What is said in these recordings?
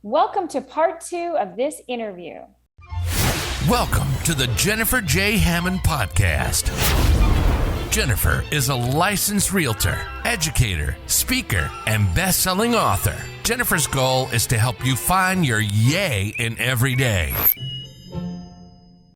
Welcome to part 2 of this interview. Welcome to the Jennifer J. Hammond Podcast. Jennifer is a licensed realtor, educator, speaker, and best-selling author. Jennifer's goal is to help you find your yay in every day.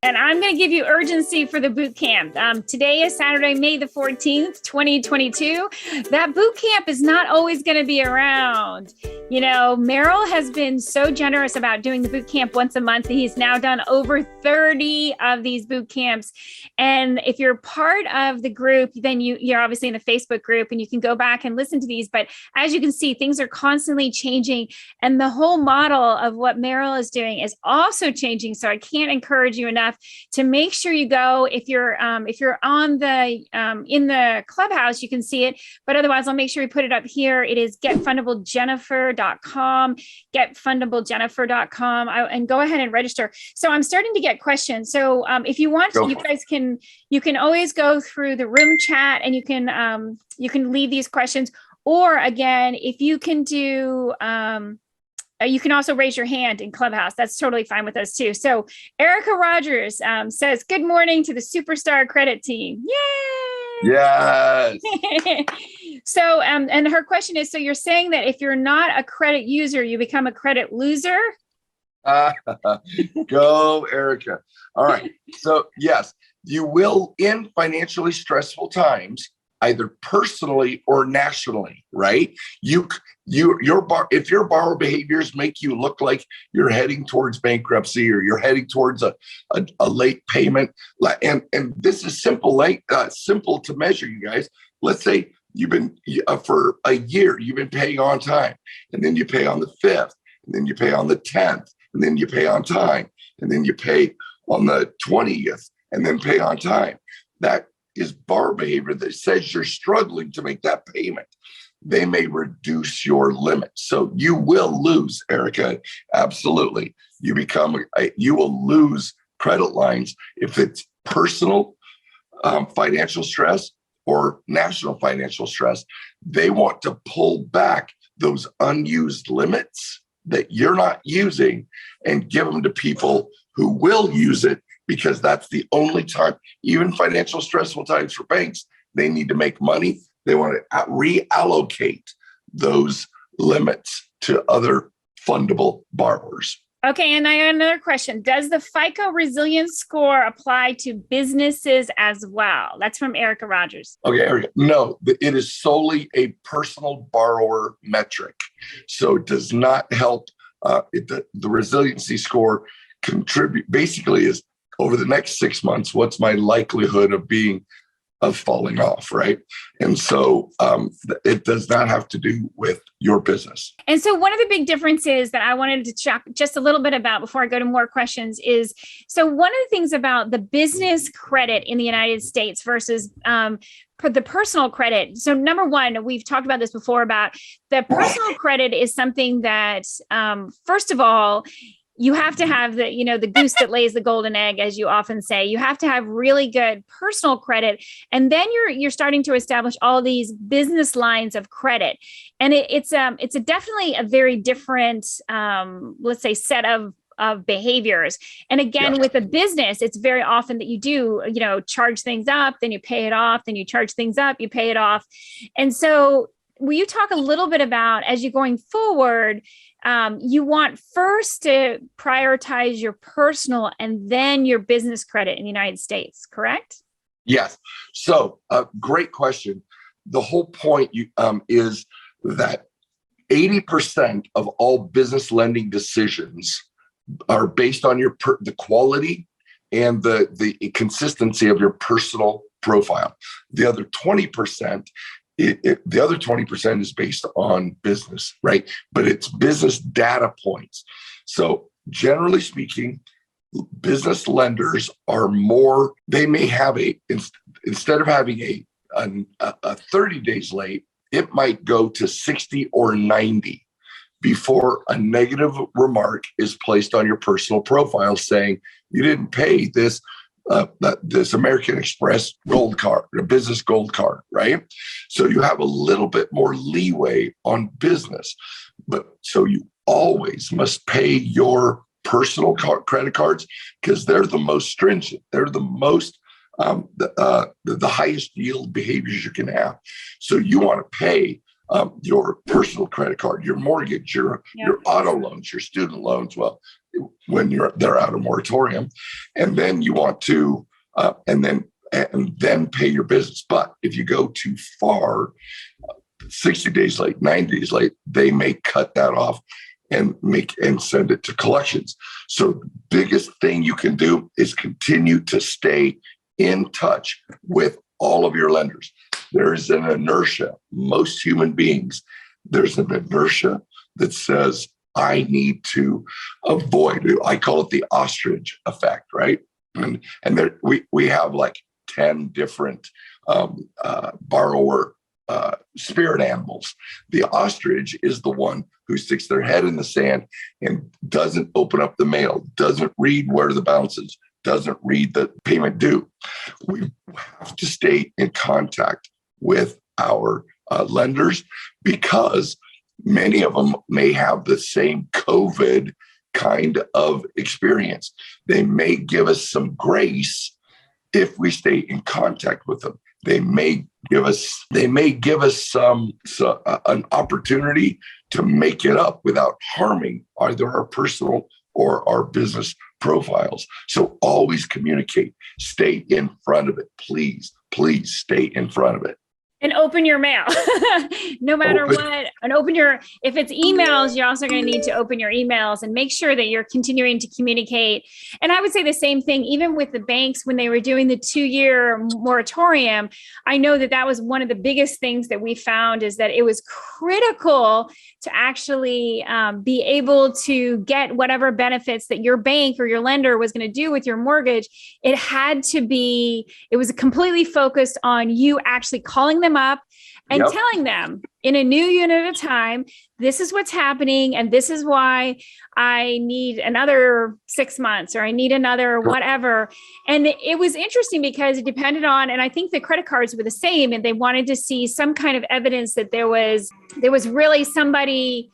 And I'm going to give you urgency for the boot camp. Today is Saturday, May the 14th, 2022. That boot camp is not always going to be around. You know, Merrill has been so generous about doing the boot camp once a month. He's now done over 30 of these boot camps. And if you're part of the group, then you're obviously in the Facebook group and you can go back and listen to these. But as you can see, things are constantly changing. And the whole model of what Merrill is doing is also changing. So I can't encourage you enough to make sure you go. If you're on the in the clubhouse, you can see it. But otherwise, I'll make sure we put it up here. It is getfundablejennifer.com, getfundablejennifer.com, and go ahead and register. So I'm starting to get questions. So if you want to, you can always go through the room chat and you can leave these questions. Or again, if you can do. You can also raise your hand in Clubhouse. That's totally fine with us too. So Erica Rogers says, good morning to the Superstar Credit Team. Yay! Yes. So, and her question is, so you're saying that if you're not a credit user, you become a credit loser? Go, Erica. All right. So yes, you will in financially stressful times, either personally or nationally, right? If your borrower behaviors make you look like you're heading towards bankruptcy or you're heading towards a late payment, and this is simple to measure, you guys. Let's say you've been for a year, you've been paying on time, and then you pay on the 5th, and then you pay on the 10th, and then you pay on time, and then you pay on the 20th, and then pay on time. That is borrower behavior that says you're struggling to make that payment. They may reduce your limit. So you will lose, Erica. Absolutely. You will lose credit lines if it's personal financial stress or national financial stress. They want to pull back those unused limits that you're not using and give them to people who will use it, because that's the only time, even financial stressful times for banks, they need to make money. They want to reallocate those limits to other fundable borrowers. Okay, and I have another question. Does the FICO resilience score apply to businesses as well? That's from Erica Rogers. Okay, Erica. No, it is solely a personal borrower metric. So it does not help. The resiliency score basically is over the next 6 months, what's my likelihood of falling off, right? And so it does not have to do with your business. And so one of the big differences that I wanted to chat just a little bit about before I go to more questions is, so one of the things about the business credit in the United States versus the personal credit. So number one, we've talked about this before about the personal credit is something that, first of all, you have to have the goose that lays the golden egg, as you often say. You have to have really good personal credit. And then you're starting to establish all these business lines of credit. And it's definitely a very different, let's say, set of behaviors. And again, with a business, it's very often that you do, charge things up, then you pay it off, then you charge things up, you pay it off. And so will you talk a little bit about, as you're going forward, you want first to prioritize your personal and then your business credit in the United States, correct? Yes. So great question. The whole point is that 80% of all business lending decisions are based on the quality and the consistency of your personal profile. The other 20%. The other 20% is based on business, right? But it's business data points. So generally speaking, business lenders are more, they may have instead of having a 30 days late, it might go to 60 or 90 before a negative remark is placed on your personal profile saying you didn't pay this American Express gold card, a business gold card, right? So you have a little bit more leeway on business. But so always must pay your personal credit cards because they're the most stringent. They're the most the highest yield behaviors you can have. So you want to pay your personal credit card, your mortgage, your auto loans, your student loans. Well, when they're out of moratorium, and then you want to and then pay your business. But if you go too far, 60 days late, 90 days late, they may cut that off and send it to collections. So the biggest thing you can do is continue to stay in touch with all of your lenders. There is an inertia. Most human beings, there's an inertia that says, I need to avoid it. I call it the ostrich effect, right? And there, we have like 10 different borrower spirit animals. The ostrich is the one who sticks their head in the sand and doesn't open up the mail, doesn't read where the balance is, doesn't read the payment due. We have to stay in contact with our lenders because many of them may have the same COVID kind of experience. They may give us some grace if we stay in contact with them. They may give us an opportunity to make it up without harming either our personal or our business profiles. So always communicate. Stay in front of it. Please stay in front of it. And open your mail, no matter what. And if it's emails, you're also going to need to open your emails and make sure that you're continuing to communicate. And I would say the same thing, even with the banks, when they were doing the 2-year moratorium, I know that was one of the biggest things that we found is that it was critical to actually be able to get whatever benefits that your bank or your lender was going to do with your mortgage. It was completely focused on you actually calling them up and telling them in a new unit at a time, this is what's happening. And this is why I need another 6 months or I need another whatever. And it was interesting because it depended on, and I think the credit cards were the same, and they wanted to see some kind of evidence that there was really somebody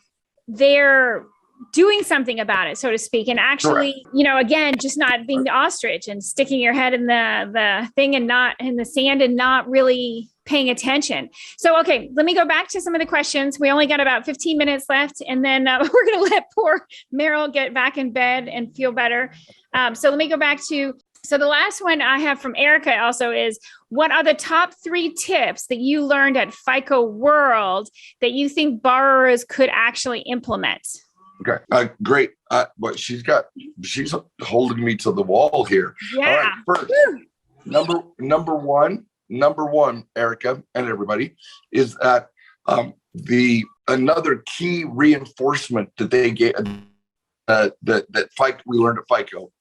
there doing something about it, so to speak. And actually, again, just not being the ostrich and sticking your head in the thing and not in the sand and not really paying attention. So, okay, let me go back to some of the questions. We only got about 15 minutes left, and then we're going to let poor Merrill get back in bed and feel better. So let me go back to, so the last one I have from Erica also is, what are the top 3 tips that you learned at FICO World that you think borrowers could actually implement? Okay, great. But she's holding me to the wall here. Yeah. All right, first, number one, Erica and everybody, is that another key reinforcement that they get that FICO, we learned at FICO,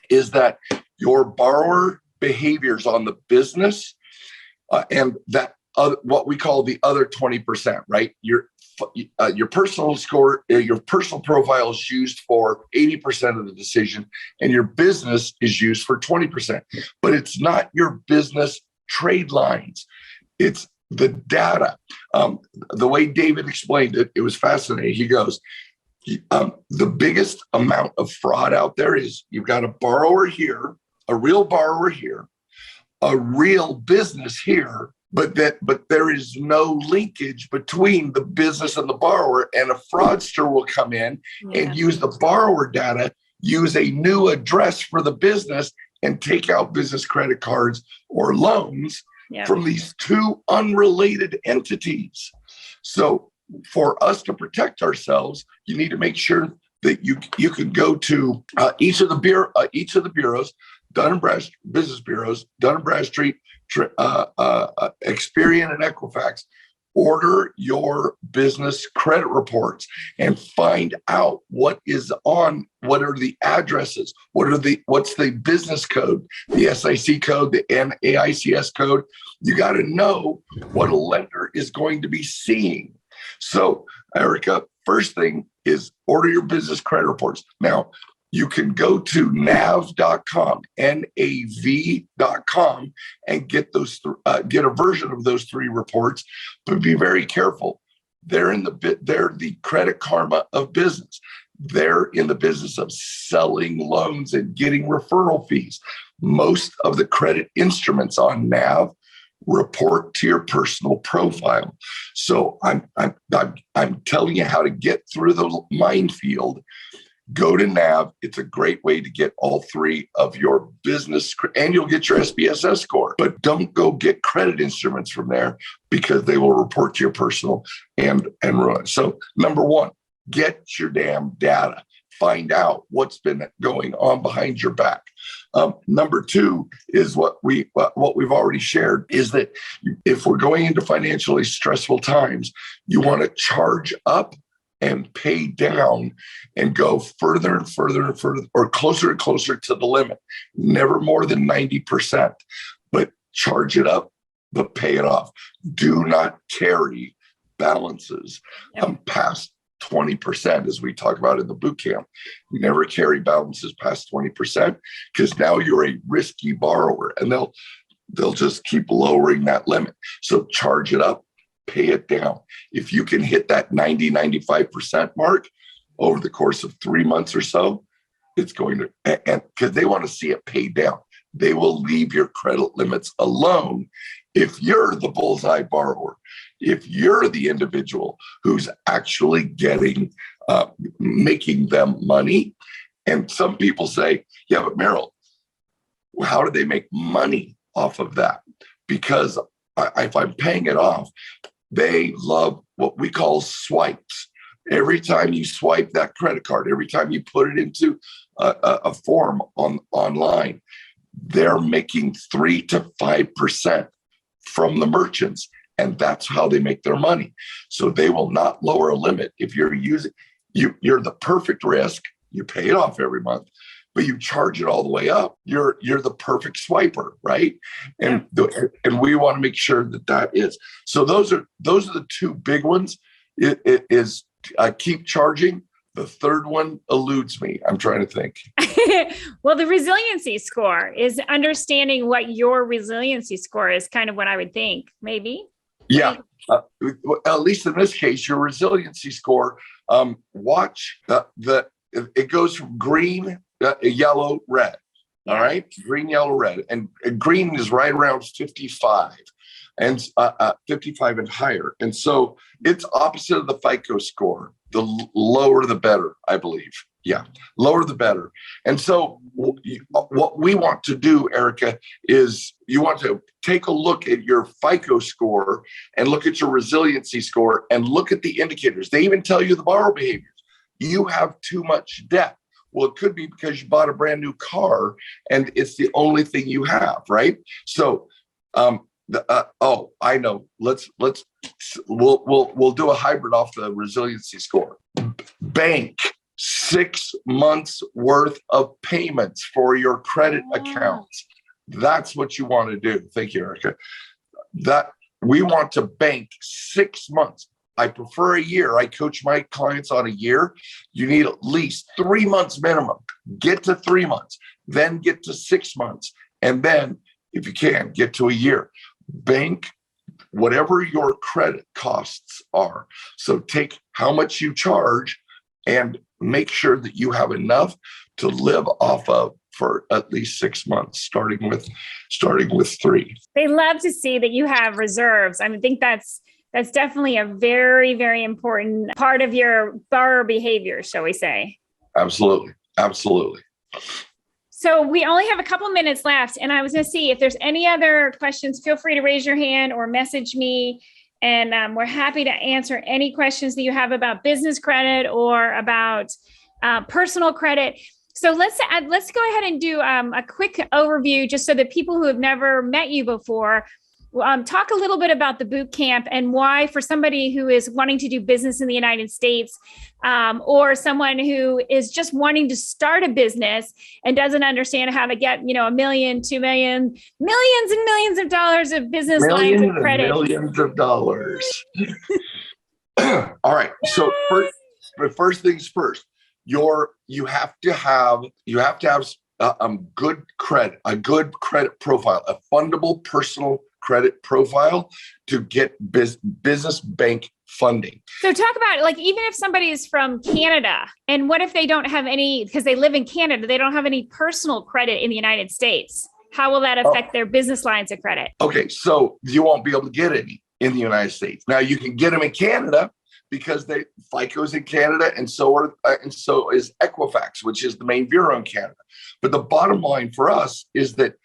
is that your borrower behaviors on the business and that what we call the other 20%, right? Your personal score, your personal profile is used for 80% of the decision, and your business is used for 20%. But it's not your business trade lines. It's the data. The way David explained it, it was fascinating. He goes, the biggest amount of fraud out there is you've got a borrower here, a real borrower here, a real business here, but there is no linkage between the business and the borrower, and a fraudster will come in and use the borrower data, use a new address for the business, and take out business credit cards or loans from these two unrelated entities. So for us to protect ourselves, you need to make sure that you can go to each of the bureaus, Dun & Bradstreet business bureaus, Dun & Bradstreet, Experian, and Equifax. Order your business credit reports and find out what are the addresses, what's the business code, the SIC code, the NAICS code. You got to know what a lender is going to be seeing. So, Erica, first thing is order your business credit reports. Now, you can go to nav.com, NAV.com, and get a version of those 3 reports, but be very careful. They're the Credit Karma of business. They're in the business of selling loans and getting referral fees. Most of the credit instruments on NAV report to your personal profile. So I'm telling you how to get through the minefield. Go to NAV. It's a great way to get all three of your business, and you'll get your SPSS score. But don't go get credit instruments from there, because they will report to your personal and ruin. So number one, get your damn data. Find out what's been going on behind your back. Number two is what we've already shared, is that if we're going into financially stressful times, you want to charge up and pay down and go further and further and further, or closer and closer to the limit. Never more than 90%, but charge it up, but pay it off. Do not carry balances past 20%, as we talk about in the boot camp. Never carry balances past 20%, because now you're a risky borrower, and they'll just keep lowering that limit. So charge it up, pay it down. If you can hit that 90-95% mark over the course of 3 months or so, it's going to, and because they want to see it paid down. They will leave your credit limits alone if you're the bullseye borrower, if you're the individual who's actually getting, making them money. And some people say, yeah, but Merrill, how do they make money off of that? Because if I'm paying it off, they love what we call swipes. Every time you swipe that credit card, every time you put it into a form online, they're making 3 to 5% from the merchants, and that's how they make their money. So they will not lower a limit. If you're you're the perfect risk. You pay it off every month, but you charge it all the way up. You're the perfect swiper, right? And we want to make sure that is. So those are the two big ones. It is keep charging. The third one eludes me. I'm trying to think. Well, the resiliency score is understanding what your resiliency score is, kind of what I would think, maybe. Yeah. At least in this case, your resiliency score, watch it goes from green, yellow, red. All right. Green, yellow, red. And green is right around 55 and 55 and higher. And so it's opposite of the FICO score. The lower, the better, I believe. Yeah. Lower, the better. And so what we want to do, Erica, is you want to take a look at your FICO score and look at your resiliency score and look at the indicators. They even tell you the borrower behaviors. You have too much debt. Well, it could be because you bought a brand new car and it's the only thing you have, right? So, I know. We'll do a hybrid off the resiliency score. Bank 6 months worth of payments for your credit accounts. That's what you want to do. Thank you, Erica. That we want to bank 6 months. I prefer a year. I coach my clients on a year. You need at least 3 months minimum. Get to 3 months, then get to 6 months. And then, if you can, get to a year. Bank whatever your credit costs are. So take how much you charge and make sure that you have enough to live off of for at least 6 months, starting with 3. They love to see that you have reserves. I think that's definitely a very, very important part of your borrower behavior, shall we say. Absolutely. Absolutely. So we only have a couple minutes left, and I was going to see if there's any other questions. Feel free to raise your hand or message me, and we're happy to answer any questions that you have about business credit or about personal credit. So let's go ahead and do a quick overview, just so that people who have never met you before, talk a little bit about the boot camp and why, for somebody who is wanting to do business in the United States, or someone who is just wanting to start a business and doesn't understand how to get, $1 million, $2 million, millions and millions of dollars of business lines of credit. Millions of dollars. All right. So first things first, you have to have good credit, a good credit profile, a fundable personal credit profile to get business bank funding. So talk about, like, even if somebody is from Canada, and what if they don't have any, because they live in Canada, they don't have any personal credit in the United States? How will that affect their business lines of credit? Okay, so you won't be able to get any in the United States. Now you can get them in Canada because FICO's in Canada, and so is Equifax, which is the main bureau in Canada. But the bottom line for us is that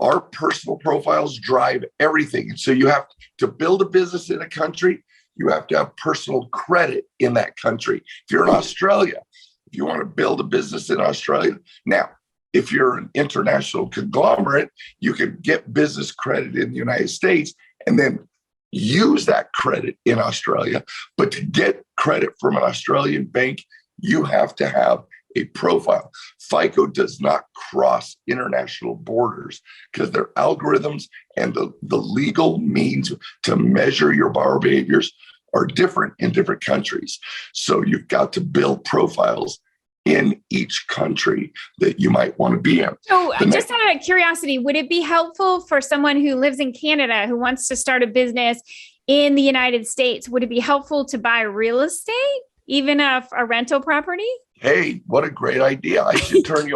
our personal profiles drive everything. And so you have to build a business in a country, you have to have personal credit in that country. If you're in Australia, if you want to build a business in Australia, now, if you're an international conglomerate, you can get business credit in the United States and then use that credit in Australia. But to get credit from an Australian bank, you have to have a profile. FICO does not cross international borders because their algorithms and the legal means to measure your borrower behaviors are different in different countries. So you've got to build profiles in each country that you might want to be in. So just out of curiosity, would it be helpful for someone who lives in Canada who wants to start a business in the United States? Would it be helpful to buy real estate, even a rental property? Hey, what a great idea. I should turn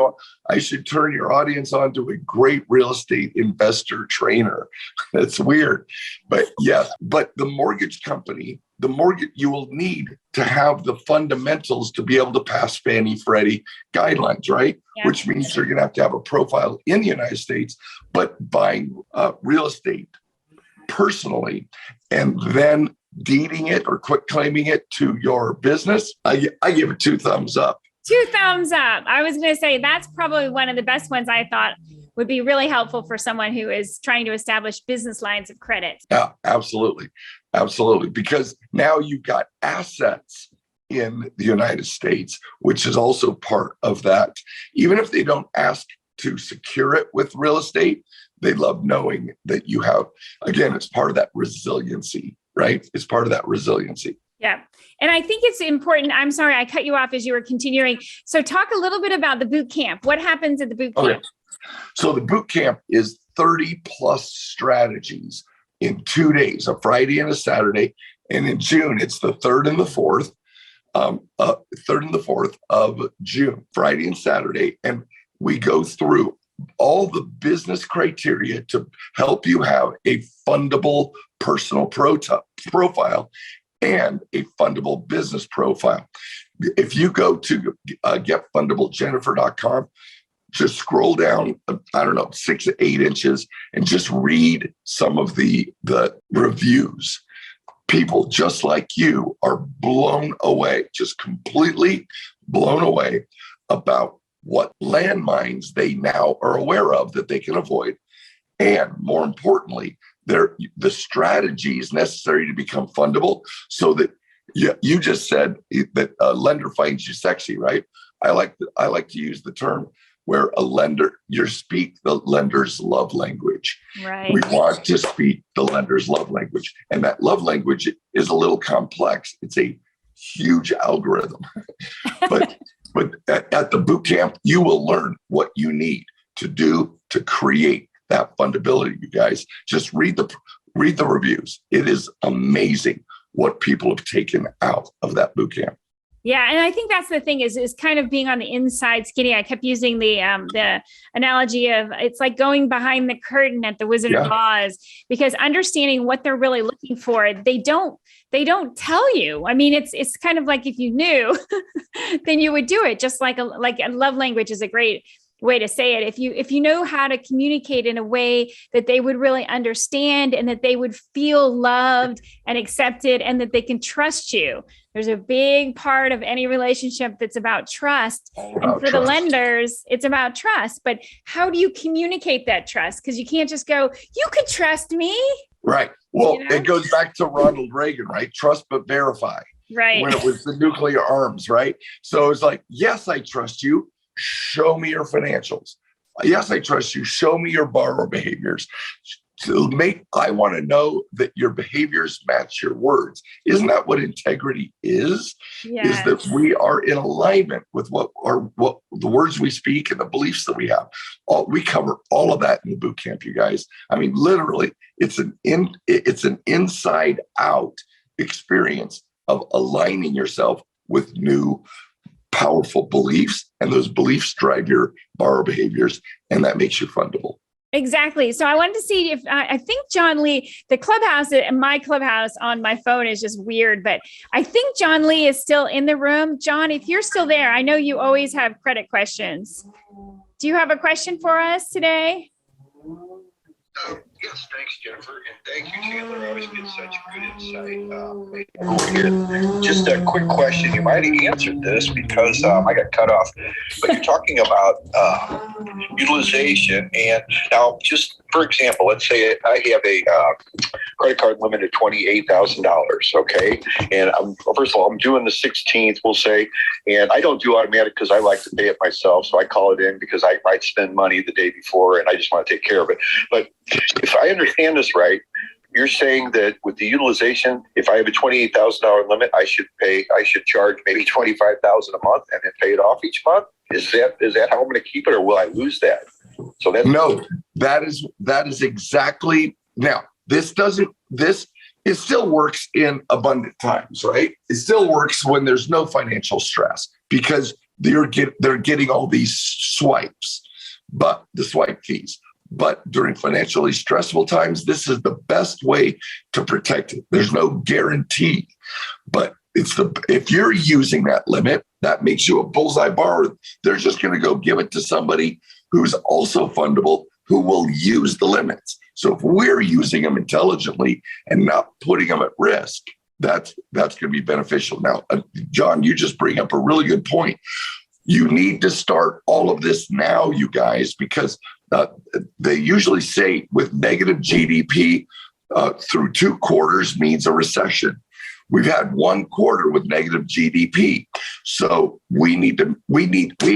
your audience on to a great real estate investor trainer. That's weird. But yes, but the mortgage company, you will need to have the fundamentals to be able to pass Fannie Freddie guidelines, right? Yeah. Which means you're going to have a profile in the United States, but buying real estate personally and then deeding it or quit claiming it to your business, I give it 2 thumbs up. 2 thumbs up. I was going to say that's probably one of the best ones I thought would be really helpful for someone who is trying to establish business lines of credit. Yeah, absolutely. Absolutely. Because now you've got assets in the United States, which is also part of that. Even if they don't ask to secure it with real estate, they love knowing that you have, again, it's part of that resiliency, right? It's part of that resiliency. Yeah. And I think it's important. I'm sorry, I cut you off as you were continuing. So talk a little bit about the boot camp. What happens at the boot camp? Okay. So the boot camp is 30 plus strategies in 2 days, a Friday and a Saturday. And in June, it's the 3rd and the 4th, 3rd and the 4th of June, Friday and Saturday. And we go through all the business criteria to help you have a fundable personal profile and a fundable business profile. If you go to getfundablejennifer.com, just scroll down, 6 to 8 inches and just read some of the reviews. People just like you are blown away, just completely blown away about what landmines they now are aware of that they can avoid. And more importantly, the strategies necessary to become fundable so that you just said that a lender finds you sexy, right? I like to use the term where you speak the lender's love language. Right. We want to speak the lender's love language. And that love language is a little complex. It's a huge algorithm. But at the boot camp, you will learn what you need to do to create that fundability, you guys. Just read the reviews. It is amazing what people have taken out of that boot camp. Yeah, and I think that's the thing is kind of being on the inside skinny. I kept using the analogy of it's like going behind the curtain at the Wizard of Oz, because understanding what they're really looking for, they don't tell you. I mean, it's kind of like if you knew, then you would do it. Just like a love language is a great way to say it. If you know how to communicate in a way that they would really understand and that they would feel loved and accepted and that they can trust you. There's a big part of any relationship that's about trust. And for the lenders, it's about trust. But how do you communicate that trust? Because you can't just go, you could trust me. Right. Well, It goes back to Ronald Reagan, right? Trust but verify. Right. When it was the nuclear arms, right? So it's like, yes, I trust you. Show me your financials. Yes, I trust you. Show me your borrower behaviors. I want to know that your behaviors match your words. Isn't that what integrity is? Yes. Is that we are in alignment with what the words we speak and the beliefs that we have. We cover all of that in the boot camp, you guys. I mean, literally, it's an inside out experience of aligning yourself with new powerful beliefs, and those beliefs drive your borrower behaviors, and that makes you fundable. Exactly. So I wanted to see if I think John Lee, the clubhouse, my clubhouse on my phone is just weird, but I think John Lee is still in the room. John, if you're still there, I know you always have credit questions. Do you have a question for us today? Yes, thanks, Jennifer, and thank you, Chandler. I always get such good insight. Just a quick question. You might have answered this because I got cut off, but you're talking about utilization. And now, just for example, let's say I have a credit card limit of $28,000, okay? And first of all, I'm doing the 16th, we'll say, and I don't do automatic because I like to pay it myself, so I call it in because I might spend money the day before and I just want to take care of it. But if I understand this right, you're saying that with the utilization, if I have a $28,000 limit, I should charge maybe $25,000 a month and then pay it off each month. Is that how I'm going to keep it, or will I lose that? So that is exactly. Now, it still works in abundant times, right? It still works when there's no financial stress because they're getting all these swipes, but the swipe fees. But during financially stressful times, this is the best way to protect it. There's no guarantee, but if you're using that limit, that makes you a bullseye borrower. They're just going to go give it to somebody who's also fundable, who will use the limits. So if we're using them intelligently and not putting them at risk, that's going to be beneficial. Now, John, you just bring up a really good point. You need to start all of this now, you guys, because they usually say with negative GDP through 2 quarters means a recession. We've had 1 quarter with negative GDP. So we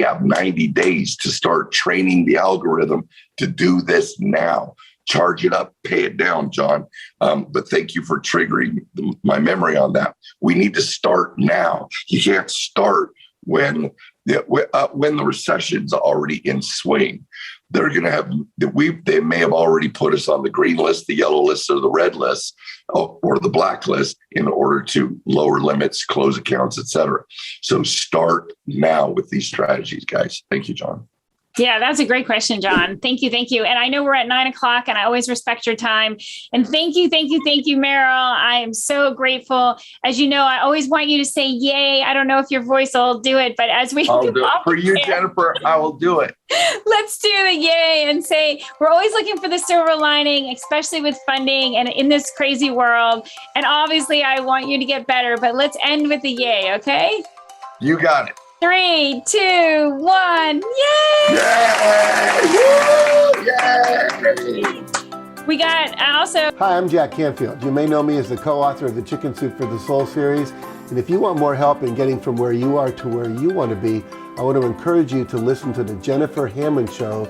have 90 days to start training the algorithm to do this now. Charge it up, pay it down, John. But thank you for triggering my memory on that. We need to start now. You can't start when the recession's already in swing. They're going to have, they may have already put us on the green list, the yellow list, or the red list, or the black list in order to lower limits, close accounts, et cetera. So start now with these strategies, guys. Thank you, John. Yeah, that's a great question, John. Thank you. Thank you. And I know we're at 9:00 and I always respect your time. And thank you, Merrill. I am so grateful. As you know, I always want you to say yay. I don't know if your voice will do it, but as we I'll do it. For you, Jennifer, I will do it. Let's do the yay and say, we're always looking for the silver lining, especially with funding and in this crazy world. And obviously I want you to get better, but let's end with the yay. Okay. You got it. 3, 2, 1. Yay! Yay! We got also. Hi, I'm Jack Canfield. You may know me as the co-author of the Chicken Soup for the Soul series. And if you want more help in getting from where you are to where you want to be, I want to encourage you to listen to the Jennifer Hammond Show